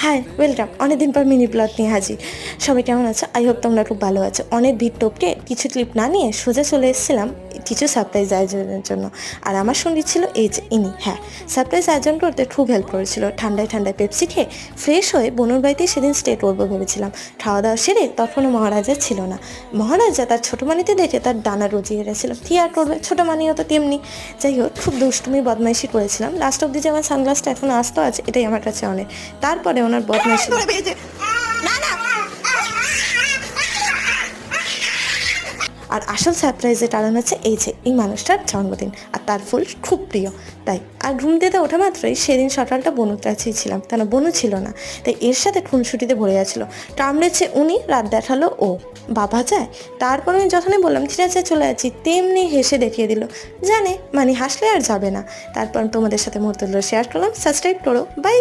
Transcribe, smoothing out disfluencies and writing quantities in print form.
Hi welcome, অনেকদিন পর mini plot নিয়ে হাজির। সবাই কেমন আছো? আই হোপ তোমরা খুব ভালো আছো। অনেক ভিড় টপকে কিছু ক্লিপ না নিয়ে সোজা চলে এসেছিলাম কিছু সারপ্রাইজ আয়োজনের জন্য। আর আমার সঙ্গী ছিল এই যে ইনি। সারপ্রাইজ আয়োজন করতে খুব হেল্প করেছিল। ঠান্ডায় ঠান্ডায় পেপসি খেয়ে ফ্রেশ হয়ে বনুর বাড়িতেই সেদিন স্টে করবো ভেবেছিলাম। খাওয়া দাওয়া সেরে তখনও মহারাজা ছিল না। মহারাজা তার ছোটো মানিতে দেখে তার ডানা রজিয়ে গেছিলো। কি আর করবে, ছোটো মানিও তো তেমনি। যাই হোক, খুব দুষ্টুমি বদমাইশি করেছিলাম। লাস্ট অব্দি যে আমার সানগ্লাসটা এখনও আসতো আছে, এটাই আমার কাছে অনেক। তারপরে ওনার বদমাইশি আর আসল সারপ্রাইজের কারণ হচ্ছে এই যে এই মানুষটার জন্মদিন আর তার ফুল খুব প্রিয়। তাই আর ঘুম দিতে ওঠা মাত্রই সেদিন সকালটা বনুর কাছেই ছিলাম, কেন বনু ছিল না। তাই এর সাথে খুনসুটিতে ভরে গেছিলো। কামড়েছে উনি, রাত দেখালো ও। বাবা যায়। তারপর আমি যখনই বললাম ঠিক আছে চলে যাচ্ছি, তেমনি হেসে দেখিয়ে দিল। জানে মানে হাসলে আর যাবে না। তারপর তোমাদের সাথে মুহূর্তগুলো শেয়ার করলাম। সাবস্ক্রাইব করো। বাই।